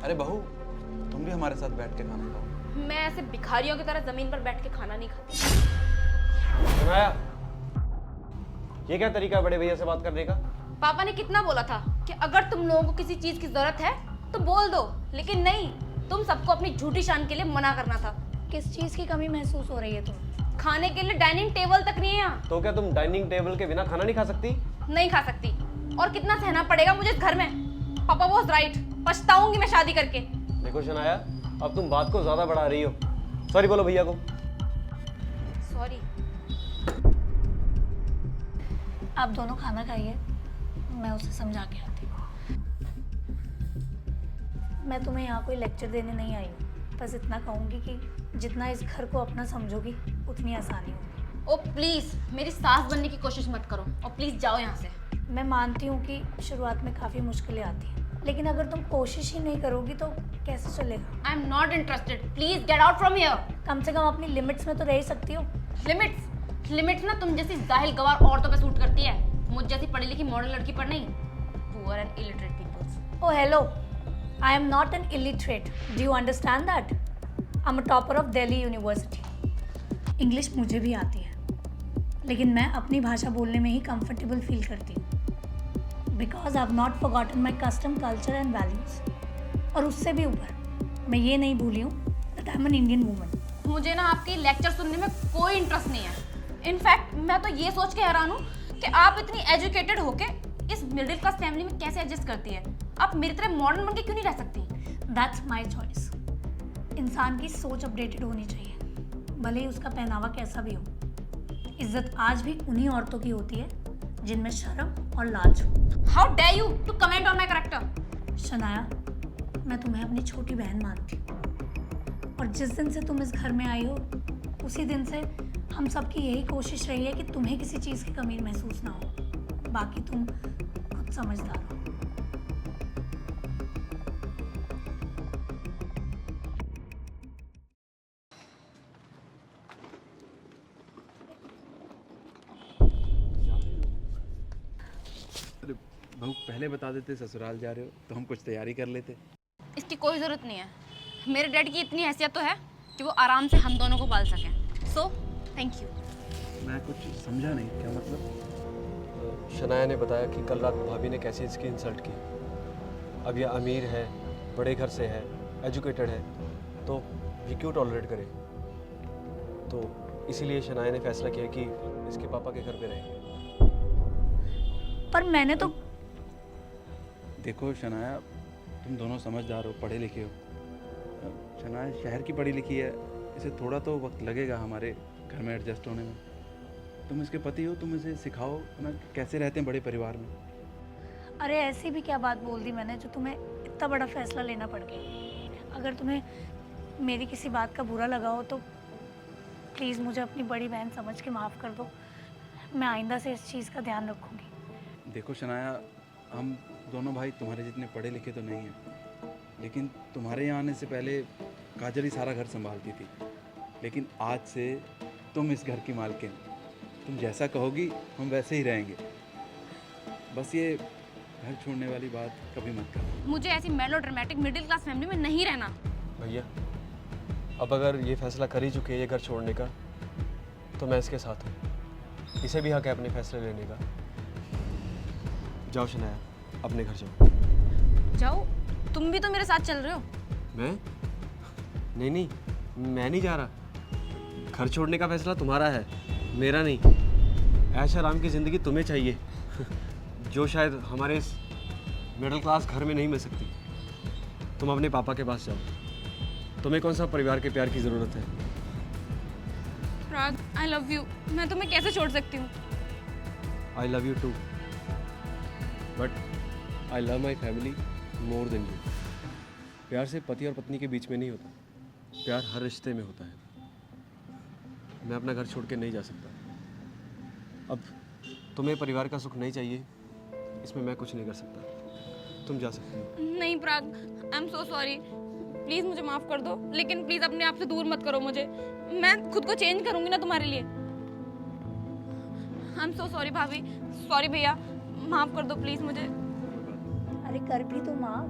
अरे बहू, तुम भी हमारे साथ बैठ के खाना खाओ। मैं ऐसे भिखारियों की तरह जमीन पर बैठ के खाना नहीं खाती। सुनाया, ये क्या तरीका है बड़े भैया से बात करने का? पापा ने कितना बोला था कि अगर तुम लोगों को किसी चीज की जरूरत है तो बोल दो, लेकिन नहीं, तुम सबको अपनी झूठी शान के लिए मना करना था। किस चीज की कमी महसूस हो रही है तुम्हें? खाने के लिए डाइनिंग टेबल तक नहीं है यहाँ। तो क्या तुम डाइनिंग टेबल के बिना खाना नहीं खा सकती? नहीं खा सकती, और कितना सहना पड़ेगा मुझे इस घर में। पापा वाज राइट, पछताऊंगी मैं शादी करके। देखो शनाया, अब तुम बात को ज्यादा बढ़ा रही हो। सॉरी बोलो भैया को। सॉरी। आप दोनों खाना खाइए, मैं उसे समझा के आती हूँ। मैं तुम्हें यहाँ कोई लेक्चर देने नहीं आई हूँ, बस इतना कहूँगी कि जितना इस घर को अपना समझोगी उतनी आसानी होगी। ओ प्लीज, मेरी सास बनने की कोशिश मत करो, और प्लीज जाओ यहाँ से। मैं मानती हूँ कि शुरुआत में काफ़ी मुश्किलें आती हैं, लेकिन अगर तुम कोशिश ही नहीं करोगी तो कैसे चलेगा? I am not interested, please get out from here. कम से कम अपनी लिमिट्स में तो रह ही सकती हो। लिमिट्स ना तुम जैसी जाहिल गवार औरतों पे सूट करती है, मुझ जैसी पढ़ी लिखी मॉडर्न लड़की पर नहीं। Poor and illiterate peoples. Oh hello, I am not an illiterate. Do you understand that? I'm a topper of Delhi University. English मुझे भी आती है, लेकिन मैं अपनी भाषा बोलने में ही कंफर्टेबल फील करती हूँ। Because I've not forgotten my custom, culture and values. और उससे भी ऊपर मैं ये नहीं भूली हूँ that I'm an Indian woman. मुझे ना आपकी लेक्चर सुनने में कोई इंटरेस्ट नहीं है। इनफैक्ट मैं तो ये सोच के हैरान हूँ कि आप इतनी एजुकेटेड होके इस मिडिल क्लास फैमिली में कैसे एडजस्ट करती है। आप मेरी तरह मॉडर्न बन के क्यों नहीं रह सकती? That's my choice. इंसान की सोच अपडेटेड होनी चाहिए, भले ही उसका पहनावा कैसा भी हो। इज्जत आज भी उन्हीं औरतों की होती है जिनमें शर्म और लाज हो। How dare you to comment on my character? Shanaya, मैं तुम्हें अपनी छोटी बहन मानती हूँ, और जिस दिन से तुम इस घर में आई हो उसी दिन से हम सबकी यही कोशिश रही है कि तुम्हें किसी चीज़ की कमी महसूस ना हो। बाकी तुम खुद समझदार हो। अरे बहू, पहले बता देते ससुराल जा रहे हो तो हम कुछ तैयारी कर लेते। इसकी कोई जरूरत नहीं है। मेरे डैड की इतनी हैसियत तो है कि वो आराम से हम दोनों को पाल सकें। So thank you. मैं कुछ समझा नहीं, क्या मतलब? शनाया ने बताया कि कल रात भाभी ने कैसे इसकी इंसल्ट की। अब यह अमीर है, बड़े घर से है, एजुकेटेड है, तो ये क्यों टॉलरेट करे? तो इसीलिए शनाया ने फैसला किया कि इसके पापा के घर पे रहेंगे। पर मैंने तो देखो शनाया, तुम दोनों समझदार हो, पढ़े लिखे हो। शनाया शहर की पढ़ी लिखी है, इसे थोड़ा तो वक्त लगेगा हमारे घर में एडजस्ट होने में। तुम इसके पति हो, तुम इसे सिखाओ ना कैसे रहते हैं बड़े परिवार में। अरे ऐसी भी क्या बात बोल दी मैंने जो तुम्हें इतना बड़ा फैसला लेना पड़ गया? अगर तुम्हें मेरी किसी बात का बुरा लगा हो तो प्लीज़ मुझे अपनी बड़ी बहन समझ के माफ़ कर दो। मैं आइंदा से इस चीज़ का ध्यान रखूँगी। देखो शनाया, हम दोनों भाई तुम्हारे जितने पढ़े लिखे तो नहीं हैं, लेकिन तुम्हारे यहाँ आने से पहले काजल ही सारा घर संभालती थी। लेकिन आज से तुम इस घर की मालकिन, तुम जैसा कहोगी हम वैसे ही रहेंगे। बस ये घर छोड़ने वाली बात कभी मत करना। मुझे ऐसी मेलो ड्रामेटिक मिडिल क्लास फैमिली में नहीं रहना। भैया, अब अगर ये फैसला कर ही चुके हैं ये घर छोड़ने का, तो मैं इसके साथ हूँ। इसे भी हक है अपने फैसले लेने का। जाओ शनाया, अपने घर जाओ। जाओ? तुम भी तो मेरे साथ चल रहे हो। मैं? नहीं नहीं, मैं नहीं जा रहा। घर छोड़ने का फैसला तुम्हारा है, मेरा नहीं। ऐश आराम की ज़िंदगी तुम्हें चाहिए जो शायद हमारे इस मिडिल क्लास घर में नहीं मिल सकती। तुम अपने पापा के पास जाओ। तुम्हें कौन सा परिवार के प्यार की ज़रूरत है? Prag, I love you. मैं तुम्हें कैसे छोड़ सकती हूँ? I love you too, but I love my family more than you. प्यार से पति और पत्नी के बीच में नहीं होता, प्यार हर रिश्ते में होता है। मैं अपना घर छोड़ के नहीं जा सकता। अब तुम्हें परिवार का सुख नहीं चाहिए, इसमें मैं कुछ नहीं कर सकता। तुम जा सकती हो। नहीं Prag, I am so sorry. Please मुझे माफ़ कर दो, लेकिन प्लीज़ अपने आप से दूर मत करो मुझे। मैं खुद को चेंज करूँगी ना तुम्हारे लिए। आई एम सो सॉरी भाभी, सॉरी भैया, माफ़ कर दो प्लीज़ मुझे। अरे कर भी तो माफ़।